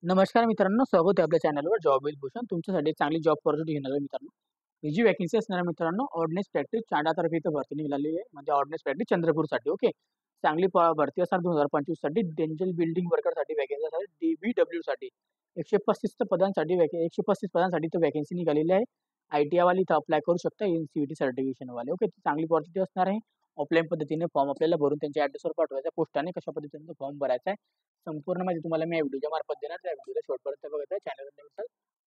नमस्कार मित्रांनो, स्वागत आहे आपल्या चॅनलवर जॉब विथ भूषण. तुमच्यासाठी चांगली जॉब अपॉर्च्युनिटी घेणार आहे मित्रांनो. ही जी वॅकन्सी असणार आहे मित्रांनो, ऑर्डिनन्स प्रॅक्टिस चांडातर्फे इथं भरती निघालेली आहे. म्हणजे ऑर्डिनन्स प्रॅक्टिस चंद्रपूरसाठी. ओके. चांगली भरती असणार 2025 साठी. डेंटल बिल्डिंग वर्करसाठी वॅकन्सी असणार. DBW साठी 135 पदांसाठी 135 पदांसाठी इथं वॅकन्सी निघालेली आहे. ITI वाली इथं अप्लाय करू शकता. NCVT सर्टिफिकेशन वाले. ओके. चांगली अपॉर्च्युनिटी असणार आहे. ऑफलाईन पद्धतीने फॉर्म आपल्याला भरून त्यांच्या ॲड्रेसवर पाठवायचा. पोस्टाने कशा पद्धतीने फॉर्म भरायचा आहे संपूर्ण माहिती तुम्हाला मी या व्हिडिओच्या मार्फत देणार. त्या व्हिडिओला शेवटपर्यंत बघायचा.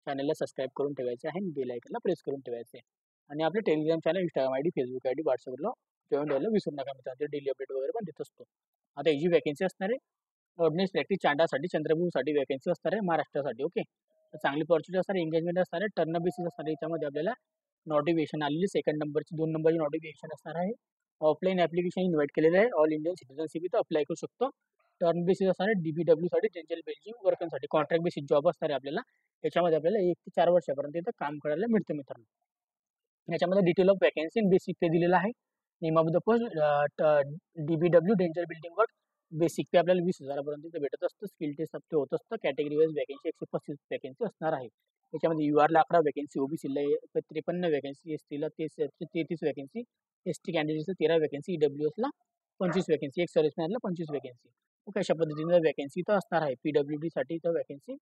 चॅनलला सबस्क्राईब करून ठेवायचं आहे आणि बेल आयकनला प्रेस करून ठेवायचं आहे. आणि आपले Telegram channel, Instagram ID, Facebook ID, व्हॉट्सअपला जॉईन व्हायला विसरू नका मित्रांनो. डेली अपडेट वगैरे पण देत असतो. आता ही जी वॅकन्सी असणार आहे ऑर्डिनन्स प्रॅक्टिस चांडासाठी चंद्रपूरसाठी वॅकन्सी असणार आहे महाराष्ट्रासाठी. ओके. तर चांगली अपॉर्च्युनिटी असणार आहे. एंगेजमेंट असणार आहे. टर्न बेसिस असणार आहे. याच्यामध्ये आपल्याला नोटिफिकेशन आलेली सेकंड नंबरची 2 नंबरची नोटिफिकेशन असणार आहे. ऑफलाईन ऍप्लिकेशन इन्व्हाइट केलेलं आहे. ऑल इंडियन सिटीजनशिप इथं अप्लाय करू शकतो. टर्न बेसिस असणार आहे. DBW साठी डेंटल बिल्डिंग वर्करसाठी कॉन्ट्रॅक्ट बेसिस जॉब असणार आहे आपल्याला. याच्यामध्ये आपल्याला 1 ते 4 वर्षापर्यंत इथं काम करायला मिळतं मित्रांनो. याच्यामध्ये डिटेल ऑफ वॅकन्सी आणि बेसिक पे दिलेला आहे. Name of the post DBW dental building work. Basic pay आपल्याला 20,000 पर्यंत इथं भेटत असतं. स्किल टेस्ट आपले होत असतं. कॅटेगरी वाईज वॅकन्सी 135 वॅकन्सी असणार आहे. त्याच्यामध्ये UR ला 11 वॅकन्सी, OBC ला 53 वॅकन्सी, ST ला 33 वॅकन्सी, ST कॅन्डिडेट्सला 13 वॅकन्सी, EWS ला 25 वॅकन्सी, एक सर्व्हिसमॅनला 25 वॅकन्सी. ओके. अशा पद्धतीने वॅकन्सी इथं असणार आहे. PWD साठी इथं वॅकन्सी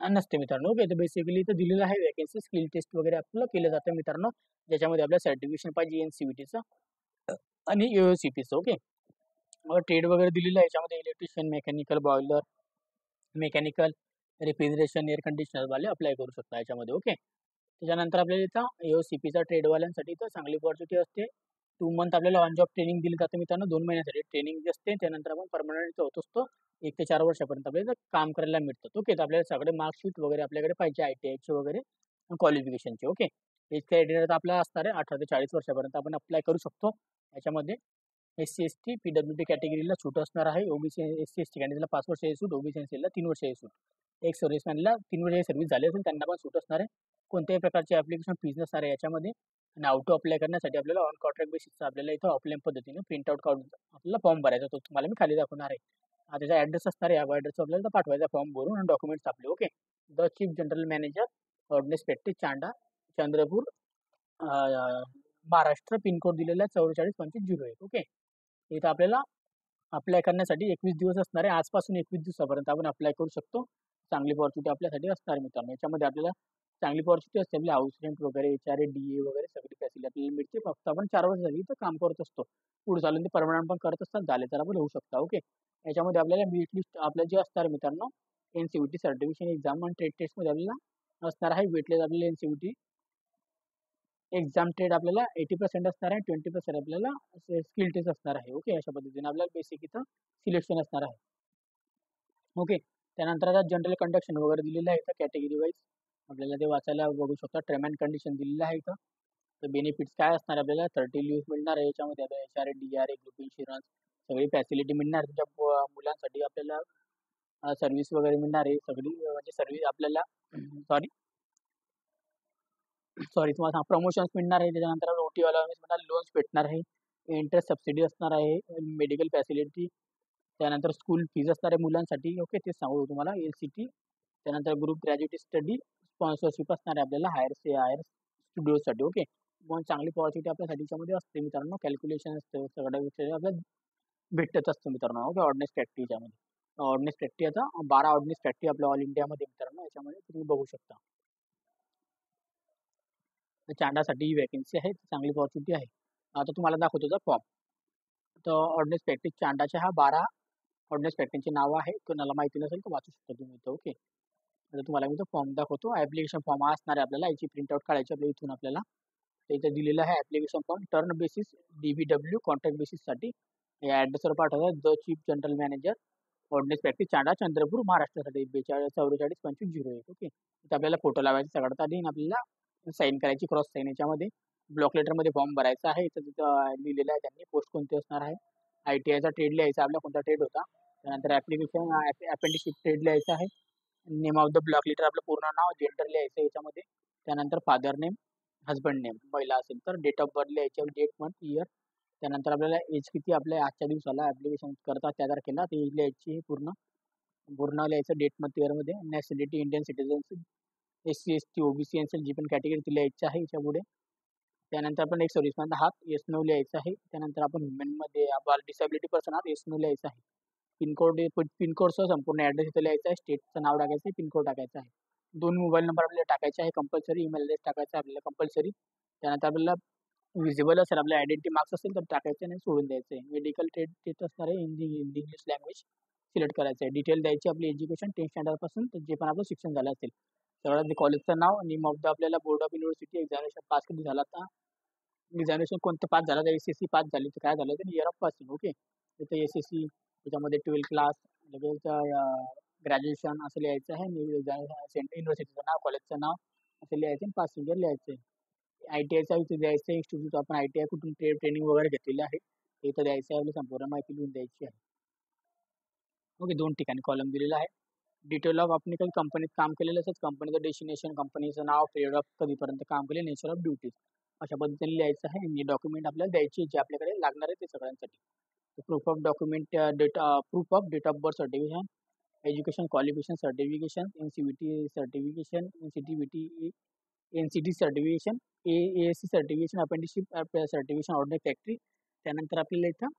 नसते मित्रांनो. ओके. तर बेसिकली इथं दिलेलं आहे वॅकन्सी. स्किल टेस्ट वगैरे आपलं केलं जातं मित्रांनो. ज्याच्यामध्ये आपल्याला सर्टिफिकेशन पाहिजे NCVTचं आणि AOCPचं. ओके. ट्रेड वगैरे दिलेलं आहे. याच्यामध्ये electrician, mechanical, boiler, mechanical, refrigeration, air conditioner वाले अप्लाय करू शकता याच्यामध्ये. ओके. त्याच्यानंतर आपल्याला इथं AOCPचा ट्रेडवाल्यांसाठी इथं चांगली अपॉर्च्युनिटी असते. 2 मंथ आपल्याला ऑन जॉब ट्रेनिंग दिली जाते मित्रांनो. 2 महिन्यासाठी ट्रेनिंग जी असते. त्यानंतर आपण परमनंट इथं होत असतो. 1 ते 4 वर्षापर्यंत आपल्याला इथं काम करायला मिळतं. ओके. तर आपल्याला सगळे मार्कशीट वगैरे आपल्याकडे पाहिजे ITIचे वगैरे क्वालिफिकेशनचे. ओके. एज क्रायटेरिया आपला असणार आहे 18 ते 40 वर्षापर्यंत आपण अप्लाय करू शकतो. याच्यामध्ये SC, ST, PWD कॅटेगरीला सूट असणार आहे. OBC, SC, ST कॅटेगरीला 5 वर्ष सूट, OBC, NCला 3 वर्ष सूट. एक सर्व्हिसमॅनला 3 वर्ष सर्व्हिस झाली असेल त्यांना पण सूट असणार आहे. कोणत्याही प्रकारचे ऍप्लिकेशन फीज नसणार आहे याच्यामध्ये. आणि आउट अप्लाय करण्यासाठी आपल्याला ऑन कॉन्ट्रॅक्ट बेसिसचा आपल्याला इथं ऑफलाईन पद्धतीने प्रिंट आउट काढून आपल्याला फॉर्म भरायचा. तो तुम्हाला मी खाली दाखवणार आहे. त्याचा ऍड्रेस असणार आहे. या ऍड्रेस आपल्याला पाठवायचा फॉर्म भरून आणि डॉक्युमेंट्स आपले. Okay. The chief general manager, ordnance practice Chanda, Chandrapur, Maharashtra. Pin code दिलेला आहे 442501. ओके. इथं आपल्याला अप्लाय करण्यासाठी 21 दिवस असणार आहे. आजपासून 21 दिवसापर्यंत आपण अप्लाय करू शकतो. चांगली अपॉर्च्युनिटी आपल्यासाठी असणार मित्रांनो. याच्यामध्ये आपल्याला चांगली अपॉर्च्युनिटी असते. आपली हाऊस रेंट वगैरे, HRA, DA वगैरे सगळी फॅसिलिटी आपल्याला मिळते. फक्त आपण 4 वर्ष झाली तर काम करत असतो. पुढे चालून ते परमनंट पण करत असतात. झाले तर आपण होऊ शकता. ओके. याच्यामध्ये आपल्याला मेरिट लिस्ट आपल्या जे असणार मित्रांनो, NCVT सर्टिफिकेशन एक्झाम आणि ट्रेड टेस्टमध्ये आपल्याला असणार आहे. वेटलेस आपल्याला NCVT एक्झाम ट्रेड आपल्याला 80% असणार आहे. 20% आपल्याला स्किल टेस्ट असणार आहे. ओके. अशा पद्धतीने आपल्याला बेसिक इथं सिलेक्शन असणार आहे. ओके. त्यानंतर आता जनरल कंडक्शन वगैरे दिलेलं आहे इथं कॅटेगरी वाईज. आपल्याला ते वाचायला बघू शकता. टर्म अँड कंडिशन दिलेलं आहे इथं. तर बेनिफिट्स काय असणार आपल्याला 30 लिव्ह मिळणार आहे. याच्यामध्ये आपल्याला HRA, DRA, ग्रुप इन्शुरन्स सगळी फॅसिलिटी मिळणार आहे. तुमच्या मुलांसाठी आपल्याला सर्व्हिस वगैरे मिळणार आहे. सगळी म्हणजे सर्व्हिस आपल्याला सॉरी सॉरी तुम्हाला प्रमोशन्स मिळणार आहे. त्याच्यानंतर OT अलाउन्स मिळणार, लोन्स भेटणार आहे, इंटरेस्ट सबसिडी असणार आहे, मेडिकल फॅसिलिटी, त्यानंतर स्कूल फीज असणार आहे मुलांसाठी. ओके. ते सांगू तुम्हाला LCT. त्यानंतर ग्रुप ग्रॅज्युएट स्टडी स्पॉन्सरशिप असणार आहे आपल्याला हायर स्टुडिओसाठी. ओके. मग चांगली पॉझिटिव्ह आपल्यासाठी त्याच्यामध्ये असते मित्रांनो. कॅल्क्युलेशन असतं सगळ्या गोष्टी आपल्याला भेटत असतं मित्रांनो. ओके. ऑर्डिनन्स प्रॅक्टिस याच्यामध्ये ऑर्डिनन्स प्रॅक्टिस आता 12 ऑर्डिनन्स प्रॅक्टिस आपल्या ऑल इंडियामध्ये मित्रांनो. याच्यामध्ये तुम्ही बघू शकता. चांडासाठी वॅकन्सी आहे. चांगली अपॉर्च्युनिटी आहे. आता तुम्हाला दाखवतो त्याचा फॉर्म. तर ऑर्डिनन्स प्रॅक्टिस चांडाचे हा 12 ऑर्डिनन्स प्रॅक्टिसचे नाव आहे. कोणाला माहिती नसेल तर वाचू शकता तुम्ही इथं. ओके. आता तुम्हाला मी तो फॉर्म दाखवतो. ऍप्लिकेशन फॉर्म हा असणार आहे आपल्याला. याची प्रिंटआउट काढायची आपल्या इथून आपल्याला. तर इथं दिलेलं आहे application form. Term basis DBW contract बेसिससाठी या ऍड्रेसवर पाठवतात. The chief general manager, ordnance practice Chanda, Chandrapur, महाराष्ट्रासाठी 442501. ओके. इथं आपल्याला फोटो लावायचा सगळ्यात आधी आणि आपल्याला साईन करायची क्रॉस साईन. याच्यामध्ये ब्लॉक लेटरमध्ये फॉर्म भरायचा आहे. इथं तिथं लिहिलेलं आहे त्यांनी पोस्ट कोणती असणार आहे. ITIचा ट्रेड लिहायचा आपला कोणता ट्रेड होता. त्यानंतर ऍप्लिकेशन अपेंडिशिप ट्रेड लिहायचा आहे. Name of the block letter आपलं पूर्ण नाव, जेंडर लिहायचं याच्यामध्ये. त्यानंतर फादर नेम, हजबंड नेम महिला असेल तर, डेट ऑफ बर्थ लिहायचे, डेट, मंथ, इयर. त्यानंतर आपल्याला एज किती आपल्या आजच्या दिवसाला ऍप्लिकेशन करतात त्या तारखेला ते एज लिहायची पूर्ण. पूर्ण लिहायचं डेट मंथ इयरमध्ये. Nationality Indian citizenship, SC, ST, OBC, एन जी पण कॅटेगरी ती लिहायची आहे याच्यापुढे. त्यानंतर आपण एक सर्व्हिसमॅन आहात, येस नो लिहायचं आहे. त्यानंतर आपण ह्युमनमध्ये आपण डिसेबिलिटी पर्सन आहात, येस नो लिहायचं आहे. पिनकोडसह संपूर्ण ॲड्रेस इथं लिहायचा आहे. स्टेटचं नाव टाकायचं आहे, पिनकोड टाकायचा आहे. 2 मोबाईल नंबर आपल्याला टाकायचे आहे कंपल्सरी. ईमेल ॲड्रेस टाकायचा आहे आपल्याला कंपल्सरी. त्यानंतर आपल्याला विजिबल असेल, आपल्या आयडेंटिटी मार्क्स असेल तर टाकायचं नाही, सोडून द्यायचं आहे. मेडिकल टेस्ट असणार आहे, Hindi Hindi English language select करायचं आहे. डिटेल द्यायची आपली एज्युकेशन 10th स्टँडर्डपासून तर जे पण आपलं शिक्षण झालं असेल सगळं, कॉलेजचं नाव, नेम ऑफ द आपल्याला board of university, examination pass कधी झाला आता, एक्झामिनेशन कोणतं पास झाला, तर SSC पास झाली तर काय झालं तर इयर ऑफ पासिंग. ओके, तर SSC त्याच्यामध्ये 12th क्लास, लगेच ग्रॅज्युएशन असं लिहायचं आहे. युनिव्हर्सिटीचं नाव, कॉलेजचं नाव असं लिहायचं आणि पासिंग इयर लिहायचं आहे. ITIचा इथे द्यायचं आहे, इन्स्टिट्यूट आपण ITI कुठून ट्रेनिंग वगैरे घेतलेलं आहे ते इथं द्यायचं आहे. आपली संपूर्ण माहिती लिहून द्यायची आहे. ओके, 2 ठिकाणी कॉलम दिलेला आहे. डिटेल ऑफ आपण काही कंपनीत काम केलेलं असेल, कंपनीचं डेस्टिनेशन, कंपनीचं नाव, पिरियड ऑफ कधीपर्यंत काम केले, नेचर ऑफ ड्युटीज अशा पद्धतीने लिहायचं आहे. आणि डॉक्युमेंट आपल्याला द्यायचे जे आपल्याकडे लागणार आहे ते सगळ्यांसाठी. Proof of document, proof of date of birth certification, education qualification certification, NCVT certification, NCT certification, ASC certification, apprenticeship certification, ordinary factory. त्यानंतर आपल्याला इथं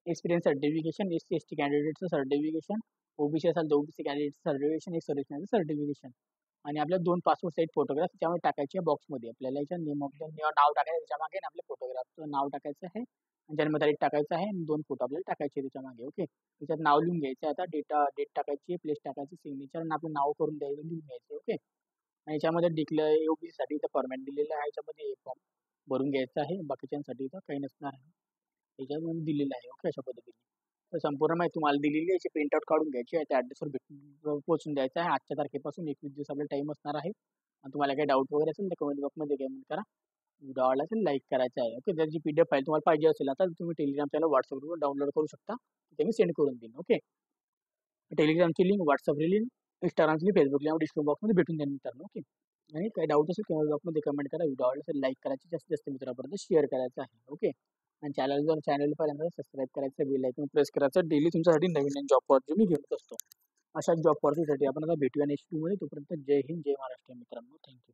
एक्सपिरियन्स सर्टिफिकेशन, SC/ST कॅन्डिडेटचं सर्टिफिकेशन, OBC असेल तर OBC कॅन्डिडेटचं सर्टिफिकेशन, एक सर्व्हिसमॅनचं सर्टिफिकेशन आणि आपल्या 2 पासपोर्ट साईज फोटोग्राफ त्याच्यामध्ये टाकायचे बॉक्समध्ये. आपल्याला याच्या नेम ऑफ द नाव टाकायचं त्याच्या मागे आणि आपल्या फोटोग्राफचं नाव टाकायचं आहे, जन्मतारीख टाकायचं आहे आणि 2 फोटो आपल्याला टाकायचे त्याच्या मागे. ओके, त्याच्यात नाव लिहून घ्यायचं. आता डेट टाकायची, प्लेस टाकायची, सिग्नेचर आणि आपलं नाव करून द्यायचं, लिहून घ्यायचं. ओके, आणि याच्यामध्ये डिक्लेअर OBC साठी इथं फॉर्मॅट दिलेलं आहे, याच्यामध्ये फॉर्म भरून घ्यायचा आहे. बाकीच्यांसाठी इथं काही नसणार आहे, त्याच्यामध्ये दिलेलं आहे. ओके, अशा पद्धतीने तर संपूर्ण माहिती तुम्हाला दिलेली आहे. याची प्रिंटआउट काढून घ्यायची आहे, त्या ॲड्रेसवर पोहोचून द्यायचं आहे. आजच्या तारखेपासून 21 दिवस आपला टाईम असणार आहे. आणि तुम्हाला काही डाऊट वगैरे असेल तर कमेंट बॉक्समध्ये कमेंट करा. व्हिडिओ आवडला असेल लाईक करायचं आहे. ओके, जर जी PDF फाईल तुम्हाला पाहिजे असेल आता तुम्ही टेलिग्राम चॅनल व्हॉट्सअपवर डाउनलोड करू शकता, ते मी सेंड करून देईन. ओके, टेलिग्रामची लिंक, व्हॉट्सअपची लिंक, इंस्टाग्रामची लिंक, फेसबुक लिंक डिस्क्रिप्शन बॉक्समध्ये भेटून देईन मित्रांनो. ओके, आणि काही डाऊट असेल कमेंट बॉक्समध्ये कमेंट करा. व्हिडिओ आवडला असेल लाईक करायची, जास्तीत जास्त मित्रांपर्यंत शेअर करायचं आहे. ओके, आणि चॅनल पर्यंत सबस्क्राईब करायचं, बेल आयकॉन प्रेस करायचं. डेली तुमच्यासाठी नवीन नवीन जॉब ऑपॉर्च्युनिटी मी घेऊन असतो. अशाच जॉब ऑपॉर्च्युनिटीसाठी आपण आता भेटूया नेक्स्ट व्हिडिओमध्ये. तोपर्यंत जय हिंद, जय महाराष्ट्र मित्रांनो. थँक्यू.